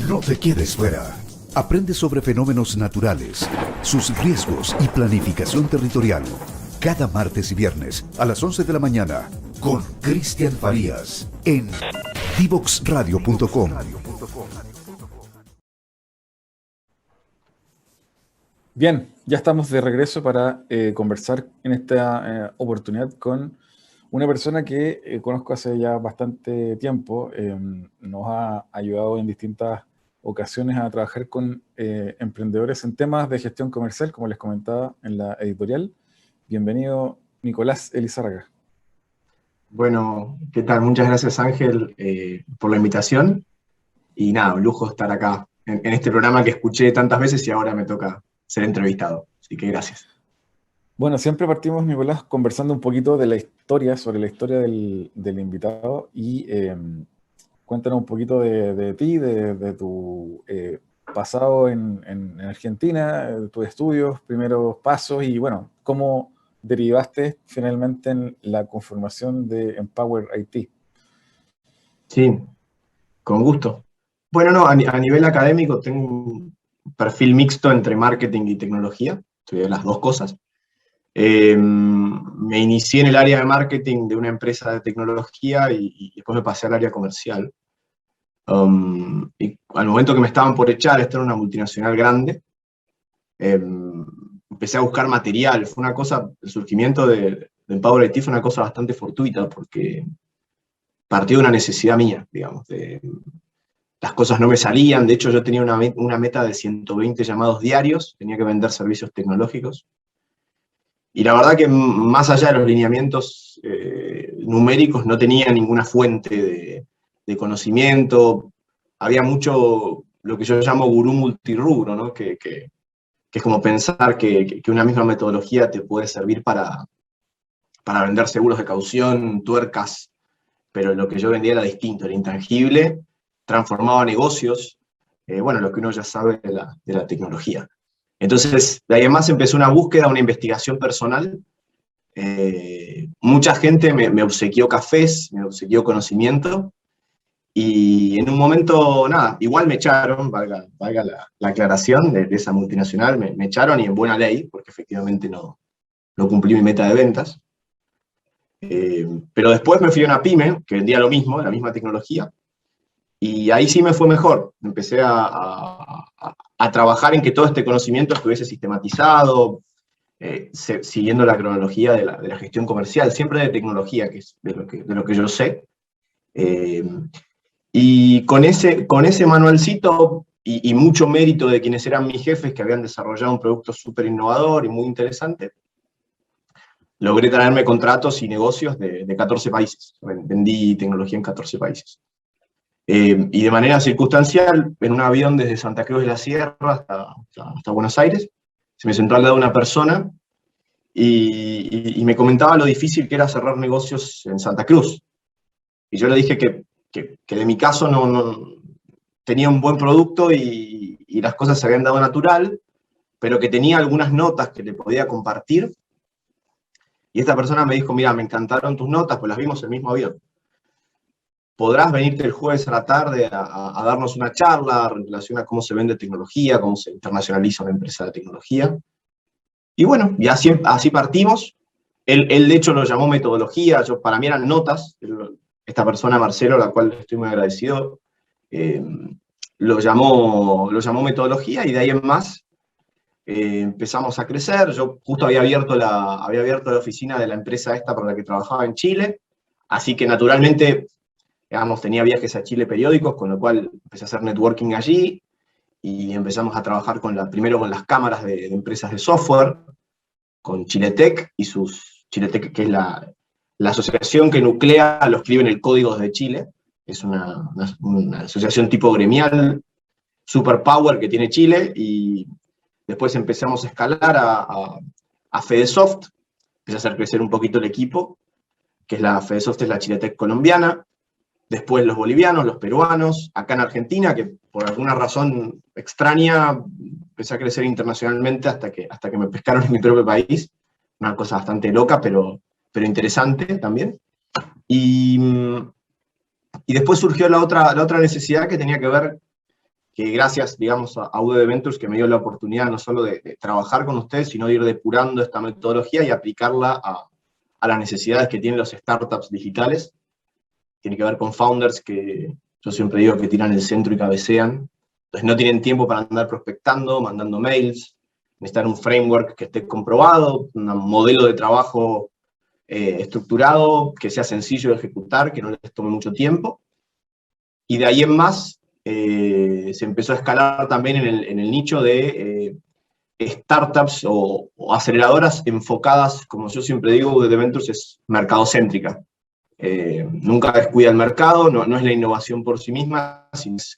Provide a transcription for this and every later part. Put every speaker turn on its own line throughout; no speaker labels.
No te quedes fuera. Aprende sobre fenómenos naturales, sus riesgos y planificación territorial. Cada martes y viernes a las 11 de la mañana con Cristian Farías en divoxradio.com.
Bien, ya estamos de regreso para conversar en esta oportunidad con una persona que conozco hace ya bastante tiempo. Nos ha ayudado en distintas ocasiones a trabajar con emprendedores en temas de gestión comercial, como les comentaba en la editorial. Bienvenido, Nicolás Elizárraga.
Bueno, ¿qué tal? Muchas gracias, Ángel, por la invitación. Y nada, un lujo estar acá en este programa que escuché tantas veces y ahora me toca ser entrevistado. Así que gracias.
Bueno, siempre partimos, Nicolás, conversando un poquito de la historia, sobre la historia del invitado y cuéntanos un poquito de ti, de tu pasado en Argentina, tus estudios, primeros pasos y bueno, cómo derivaste finalmente en la conformación de Empower IT.
Sí, con gusto. Bueno, no, a nivel académico tengo un perfil mixto entre marketing y tecnología. Estudié las dos cosas. Me inicié en el área de marketing de una empresa de tecnología y después me pasé al área comercial. Y al momento que me estaban por echar, esta era una multinacional grande, empecé a buscar material. Fue una cosa, el surgimiento de Empower IT fue una cosa bastante fortuita porque partió de una necesidad mía, digamos. Las cosas no me salían, de hecho yo tenía una meta de 120 llamados diarios, tenía que vender servicios tecnológicos. Y la verdad que más allá de los lineamientos numéricos no tenía ninguna fuente de conocimiento. Había mucho lo que yo llamo gurú multirrubro, ¿no? que es como pensar que una misma metodología te puede servir para vender seguros de caución, tuercas, pero lo que yo vendía era distinto, era intangible, transformaba negocios, bueno, lo que uno ya sabe de la tecnología. Entonces, de ahí en más empezó una búsqueda, una investigación personal. Mucha gente me obsequió cafés, me obsequió conocimiento, y en un momento, nada, igual me echaron, valga la aclaración de esa multinacional, me echaron y en buena ley, porque efectivamente no cumplí mi meta de ventas. Pero después me fui a una pyme que vendía lo mismo, la misma tecnología, y ahí sí me fue mejor. Empecé a trabajar en que todo este conocimiento estuviese sistematizado, siguiendo la cronología de la gestión comercial, siempre de tecnología, que es de lo que yo sé. Y con ese manualcito y mucho mérito de quienes eran mis jefes, que habían desarrollado un producto súper innovador y muy interesante, logré traerme contratos y negocios de 14 países. Vendí tecnología en 14 países. Y de manera circunstancial, en un avión desde Santa Cruz de la Sierra hasta Buenos Aires, se me sentó al lado una persona y me comentaba lo difícil que era cerrar negocios en Santa Cruz. Y yo le dije que de mi caso no tenía un buen producto y las cosas se habían dado natural, pero que tenía algunas notas que le podía compartir. Y esta persona me dijo, mira, me encantaron tus notas, pues las vimos en el mismo avión. ¿Podrás venirte el jueves a la tarde a darnos una charla en relación a cómo se vende tecnología, cómo se internacionaliza una empresa de tecnología? Y bueno, y así partimos. Él de hecho lo llamó metodología, para mí eran notas. Esta persona, Marcelo, a la cual estoy muy agradecido, lo llamó metodología, y de ahí en más empezamos a crecer. Yo justo había abierto la oficina de la empresa esta para la que trabajaba en Chile, así que naturalmente, digamos, tenía viajes a Chile periódicos, con lo cual empecé a hacer networking allí, y empezamos a trabajar primero con las cámaras de empresas de software, con Chiletec y Chiletec, que es la asociación que nuclea a los que escriben el código de Chile. Es una asociación tipo gremial, superpower que tiene Chile, y después empezamos a escalar a Fedesoft, empecé a hacer crecer un poquito el equipo, que es Fedesoft es la Chiletec colombiana, después los bolivianos, los peruanos, acá en Argentina, que por alguna razón extraña empecé a crecer internacionalmente hasta que me pescaron en mi propio país, una cosa bastante loca, pero interesante también. Y después surgió la otra necesidad, que tenía que ver que gracias, digamos, a UDB Ventures, que me dio la oportunidad no solo de trabajar con ustedes, sino de ir depurando esta metodología y aplicarla a las necesidades que tienen los startups digitales. Tiene que ver con founders que yo siempre digo que tiran el centro y cabecean. Entonces no tienen tiempo para andar prospectando, mandando mails, necesitan un framework que esté comprobado, un modelo de trabajo estructurado, que sea sencillo de ejecutar, que no les tome mucho tiempo. Y de ahí en más, se empezó a escalar también en el nicho de startups o aceleradoras enfocadas, como yo siempre digo, UDB Ventures es mercadocéntrica. Nunca descuida el mercado, no es la innovación por sí misma, sino es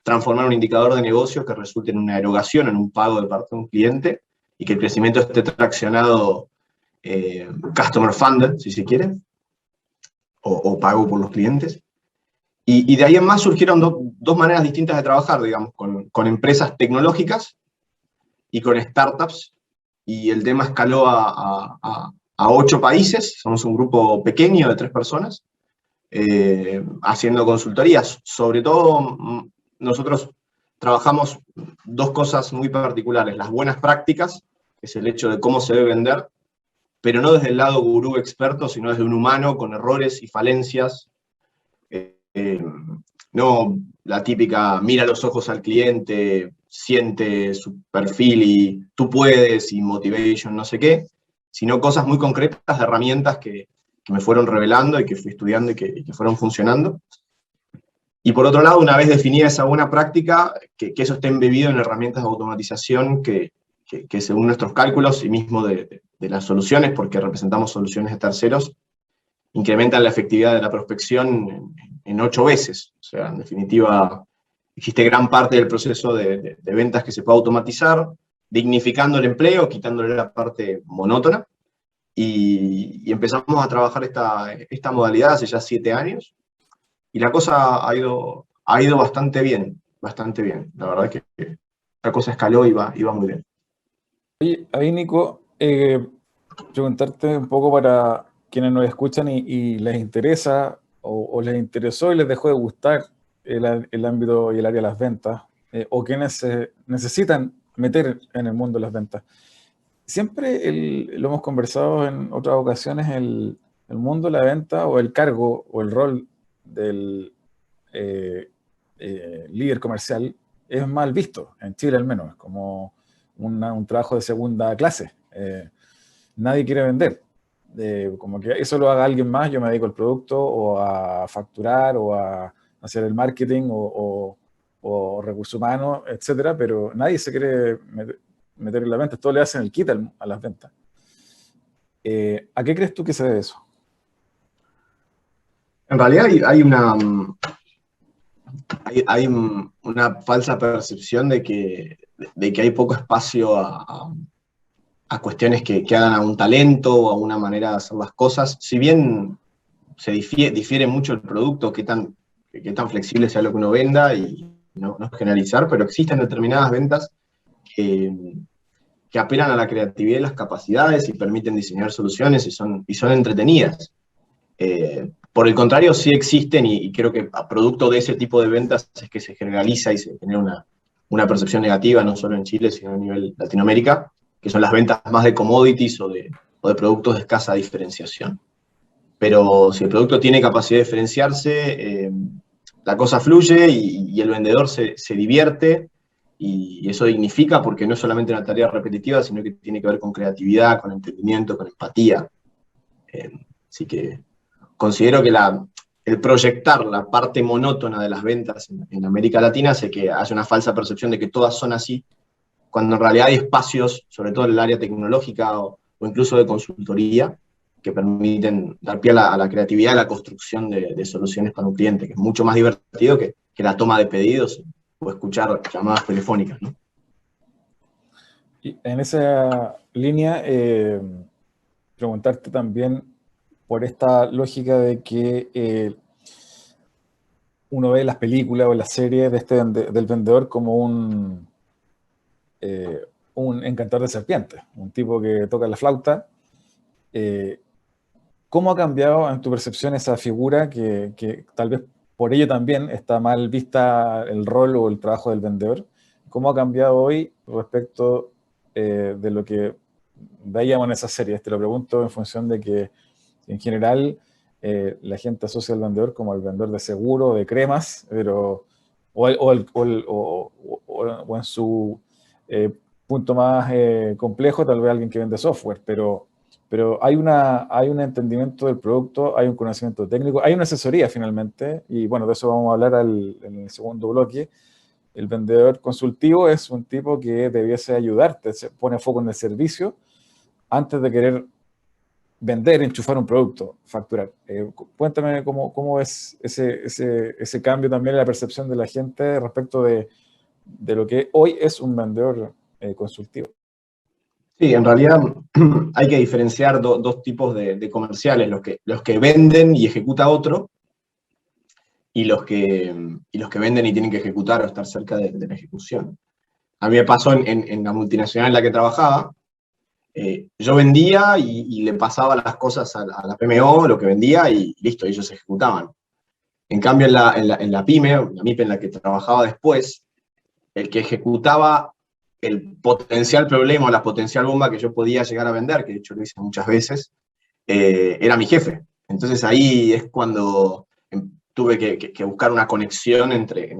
transformar un indicador de negocio que resulte en una erogación, en un pago de parte de un cliente, y que el crecimiento esté traccionado customer funded, si se quiere, o pago por los clientes. Y de ahí en más surgieron dos maneras distintas de trabajar, digamos, con empresas tecnológicas y con startups, y el tema escaló a 8 países, somos un grupo pequeño de 3 personas, haciendo consultorías. Sobre todo, nosotros trabajamos 2 cosas muy particulares, las buenas prácticas, que es el hecho de cómo se debe vender, pero no desde el lado gurú experto, sino desde un humano con errores y falencias. No la típica, mira los ojos al cliente, siente su perfil y tú puedes, y motivation, no sé qué, sino cosas muy concretas de herramientas que me fueron revelando y que fui estudiando y que fueron funcionando. Y por otro lado, una vez definida esa buena práctica, que eso esté embebido en herramientas de automatización que según nuestros cálculos y mismo de las soluciones, porque representamos soluciones de terceros, incrementan la efectividad de la prospección en 8 veces. O sea, en definitiva, existe gran parte del proceso de ventas que se puede automatizar, dignificando el empleo, quitándole la parte monótona, y empezamos a trabajar esta modalidad hace ya 7 años, y la cosa ha ido bastante bien, la verdad que la cosa escaló y va muy bien.
Oye, ahí Nico, preguntarte un poco para quienes nos escuchan y les interesa, o les interesó y les dejó de gustar el ámbito y el área de las ventas, o quienes se necesitan meter en el mundo de las ventas. Siempre lo hemos conversado en otras ocasiones, el mundo de la venta o el cargo o el rol del líder comercial es mal visto, en Chile al menos, como un trabajo de segunda clase. Nadie quiere vender. Como que eso lo haga alguien más, yo me dedico al producto o a facturar o a hacer el marketing o recursos humanos, etcétera, pero nadie se quiere meter en la venta, todos le hacen el kit a las ventas. ¿A qué crees tú que se debe eso?
En realidad hay una falsa percepción de que hay poco espacio a cuestiones que hagan a un talento o a una manera de hacer las cosas. Si bien se difiere mucho el producto, qué tan flexible sea lo que uno venda, y no generalizar, pero existen determinadas ventas que apelan a la creatividad y las capacidades y permiten diseñar soluciones y son entretenidas. Por el contrario, sí existen, y creo que a producto de ese tipo de ventas es que se generaliza y se genera una percepción negativa, no solo en Chile, sino a nivel Latinoamérica, que son las ventas más de commodities o de productos de escasa diferenciación. Pero si el producto tiene capacidad de diferenciarse, la cosa fluye y el vendedor se divierte, y eso dignifica, porque no es solamente una tarea repetitiva, sino que tiene que ver con creatividad, con entendimiento, con empatía. Así que considero que el proyectar la parte monótona de las ventas en América Latina hace que haya una falsa percepción de que todas son así, cuando en realidad hay espacios, sobre todo en el área tecnológica o incluso de consultoría, que permiten dar pie a la creatividad, a la construcción de soluciones para un cliente, que es mucho más divertido que la toma de pedidos o escuchar llamadas telefónicas, ¿no?
Y en esa línea, preguntarte también por esta lógica de que uno ve las películas o las series del vendedor como un encantador de serpientes, un tipo que toca la flauta. ¿Cómo ha cambiado en tu percepción esa figura que tal vez por ello también está mal vista el rol o el trabajo del vendedor. ¿Cómo ha cambiado hoy respecto de lo que veíamos en esas series? Te lo pregunto en función de que en general la gente asocia al vendedor como el vendedor de seguro, de cremas, pero, o en su punto más complejo, tal vez alguien que vende software, pero hay un entendimiento del producto, hay un conocimiento técnico, hay una asesoría finalmente, y bueno, de eso vamos a hablar en el segundo bloque. El vendedor consultivo es un tipo que debiese ayudarte, se pone foco en el servicio antes de querer vender, enchufar un producto, facturar. Cuéntame cómo es ese cambio también en la percepción de la gente respecto de lo que hoy es un vendedor consultivo.
Sí, en realidad hay que diferenciar dos tipos de comerciales, los que venden y ejecuta otro, y los que venden y tienen que ejecutar o estar cerca de la ejecución. A mí me pasó en la multinacional en la que trabajaba, yo vendía y le pasaba las cosas a la PMO, lo que vendía, y listo, ellos ejecutaban. En cambio, en la PYME, la MIPE en la que trabajaba después, el que ejecutaba el potencial problema o la potencial bomba que yo podía llegar a vender, que de hecho lo hice muchas veces, era mi jefe. Entonces ahí es cuando tuve que buscar una conexión entre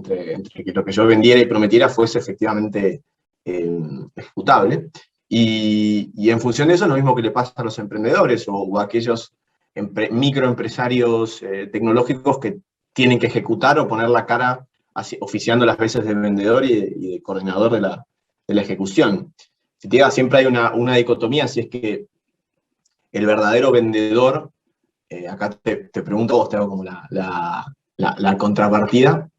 que lo que yo vendiera y prometiera fuese efectivamente ejecutable. Y en función de eso, lo mismo que le pasa a los emprendedores o a aquellos microempresarios tecnológicos que tienen que ejecutar o poner la cara así, oficiando las veces de vendedor y de coordinador de la ejecución. Si te digo, siempre hay una dicotomía, si es que el verdadero vendedor, acá te pregunto, vos te hago como la contrapartida.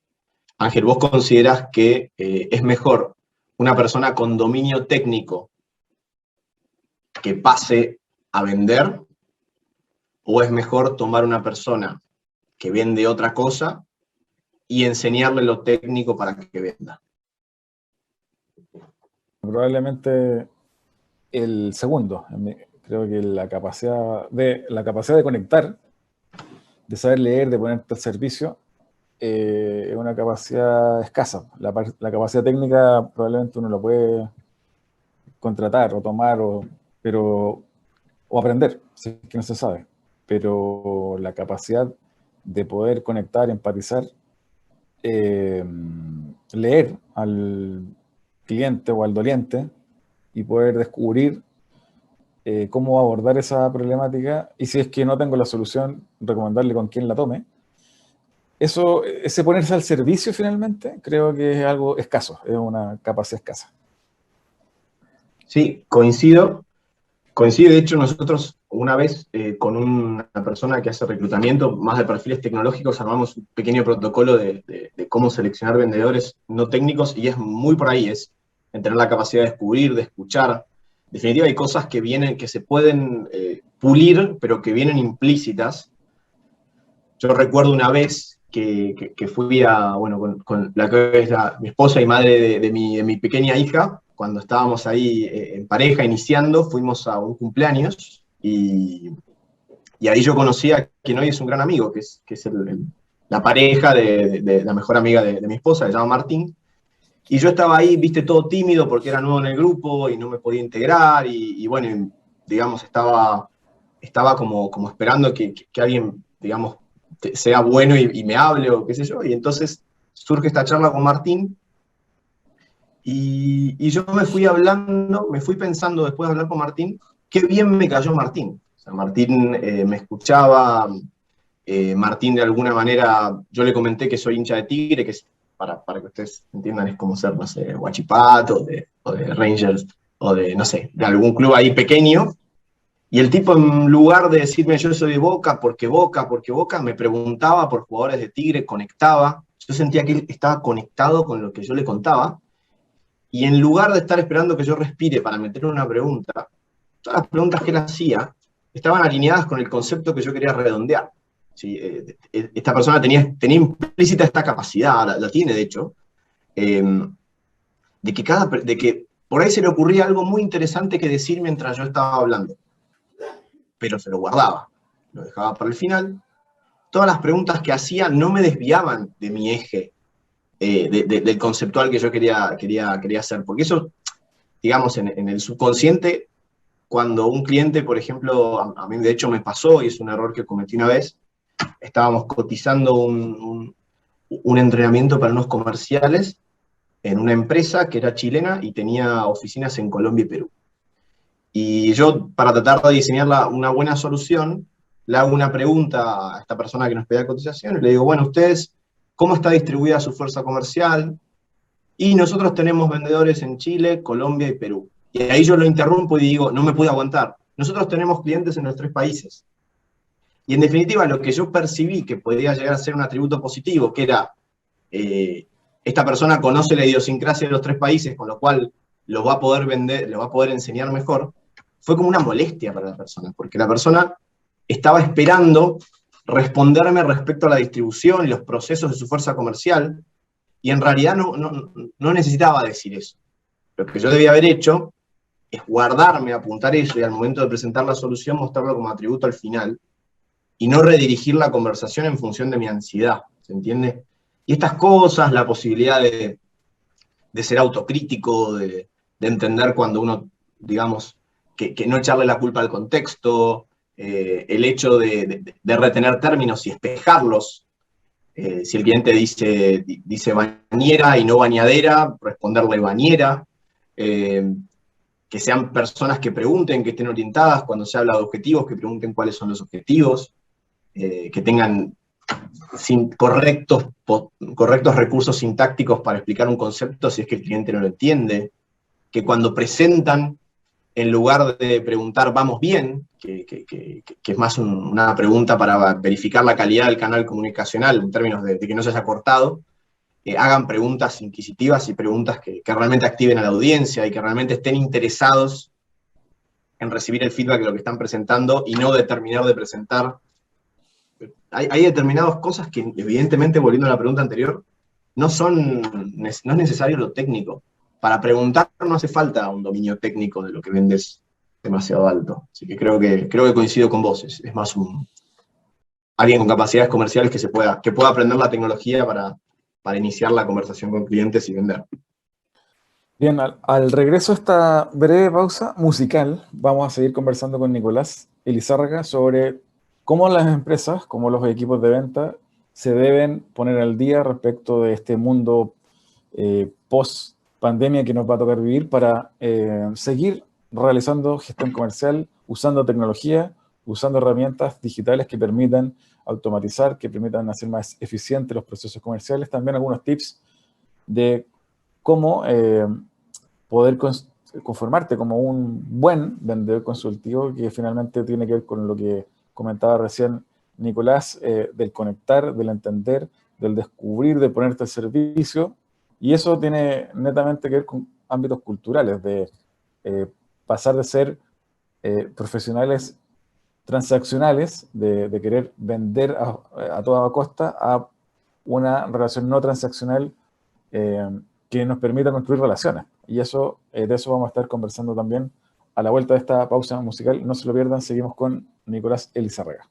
Ángel, ¿vos considerás que es mejor una persona con dominio técnico que pase a vender, o es mejor tomar una persona que vende otra cosa y enseñarle lo técnico para que venda?
Probablemente el segundo. Creo que la capacidad de conectar, de saber leer, de ponerte al servicio, es una capacidad escasa. La capacidad técnica probablemente uno lo puede contratar o tomar o aprender, si es que no se sabe. Pero la capacidad de poder conectar, empatizar, leer al cliente o al doliente y poder descubrir cómo abordar esa problemática, y si es que no tengo la solución, recomendarle con quién la tome. Ese ponerse al servicio finalmente, creo que es algo escaso, es una capacidad escasa.
Sí, coincido. De hecho, nosotros una vez con una persona que hace reclutamiento más de perfiles tecnológicos armamos un pequeño protocolo de cómo seleccionar vendedores no técnicos, y es muy por ahí, es en tener la capacidad de descubrir, de escuchar. En definitiva, hay cosas que vienen, que se pueden pulir, pero que vienen implícitas. Yo recuerdo una vez que fui con la que es mi esposa y madre de mi pequeña hija, cuando estábamos ahí en pareja, iniciando, fuimos a un cumpleaños, y ahí yo conocí a quien hoy es un gran amigo, que es la pareja de la mejor amiga de mi esposa, se llama Martín, y yo estaba ahí, viste, todo tímido porque era nuevo en el grupo y no me podía integrar, y bueno, digamos, estaba como esperando que alguien, digamos, sea bueno y me hable o qué sé yo, y entonces surge esta charla con Martín, y yo me fui pensando después de hablar con Martín, qué bien me cayó Martín. O sea, Martín me escuchaba, Martín de alguna manera, yo le comenté que soy hincha de Tigre, que es, para que ustedes entiendan, es como ser, no sé, Huachipato, o de Rangers, o de, no sé, de algún club ahí pequeño, y el tipo, en lugar de decirme yo soy de Boca, porque Boca, me preguntaba por jugadores de Tigre, conectaba, yo sentía que él estaba conectado con lo que yo le contaba, y en lugar de estar esperando que yo respire para meter una pregunta, todas las preguntas que él hacía estaban alineadas con el concepto que yo quería redondear. ¿Sí? Esta persona tenía implícita esta capacidad, la tiene de hecho, de que por ahí se le ocurría algo muy interesante que decir mientras yo estaba hablando, pero se lo guardaba, lo dejaba para el final, todas las preguntas que hacía no me desviaban de mi eje, del conceptual que yo quería hacer. Porque eso, digamos, en el subconsciente, cuando un cliente, por ejemplo, a mí de hecho me pasó, y es un error que cometí una vez, estábamos cotizando un entrenamiento para unos comerciales en una empresa que era chilena y tenía oficinas en Colombia y Perú. Y yo, para tratar de diseñar una buena solución, le hago una pregunta a esta persona que nos pedía cotización y le digo, bueno, ustedes, ¿cómo está distribuida su fuerza comercial? Y nosotros tenemos vendedores en Chile, Colombia y Perú. Y ahí yo lo interrumpo y digo, no me pude aguantar. Nosotros tenemos clientes en los 3 países. Y en definitiva, lo que yo percibí que podría llegar a ser un atributo positivo, que era, esta persona conoce la idiosincrasia de los 3 países, con lo cual lo va a poder vender, lo va a poder enseñar mejor, fue como una molestia para la persona, porque la persona estaba esperando responderme respecto a la distribución y los procesos de su fuerza comercial, y en realidad no necesitaba decir eso. Lo que yo debía haber hecho es guardarme, apuntar eso, y al momento de presentar la solución mostrarlo como atributo al final, y no redirigir la conversación en función de mi ansiedad, ¿se entiende? Y estas cosas, la posibilidad de ser autocrítico, de entender cuando uno, digamos, que no echarle la culpa al contexto, el hecho de retener términos y espejarlos. Si el cliente dice bañera y no bañadera, responderle bañera. Que sean personas que pregunten, que estén orientadas cuando se habla de objetivos, que pregunten cuáles son los objetivos, que tengan correctos recursos sintácticos para explicar un concepto si es que el cliente no lo entiende, que cuando presentan, en lugar de preguntar ¿vamos bien?, que es más una pregunta para verificar la calidad del canal comunicacional en términos de que no se haya cortado, hagan preguntas inquisitivas y preguntas que realmente activen a la audiencia y que realmente estén interesados en recibir el feedback de lo que están presentando y no de terminar de presentar. Hay determinadas cosas que, evidentemente, volviendo a la pregunta anterior, no es necesario lo técnico. Para preguntar no hace falta un dominio técnico de lo que vendes demasiado alto. Así que creo que coincido con vos. Es más alguien con capacidades comerciales que pueda aprender la tecnología para iniciar la conversación con clientes y vender.
Bien, al regreso a esta breve pausa musical, vamos a seguir conversando con Nicolás Elizárraga sobre cómo las empresas, cómo los equipos de venta se deben poner al día respecto de este mundo post-pandemia que nos va a tocar vivir para seguir realizando gestión comercial, usando tecnología, usando herramientas digitales que permitan automatizar, que permitan hacer más eficientes los procesos comerciales. También algunos tips de cómo poder conformarte como un buen vendedor consultivo, que finalmente tiene que ver con lo que comentaba recién Nicolás, del conectar, del entender, del descubrir, de ponerte al servicio, y eso tiene netamente que ver con ámbitos culturales, de pasar de ser profesionales transaccionales, de querer vender a toda costa, a una relación no transaccional que nos permita construir relaciones. Y eso, de eso vamos a estar conversando también a la vuelta de esta pausa musical. No se lo pierdan, seguimos con Nicolás Elizárraga.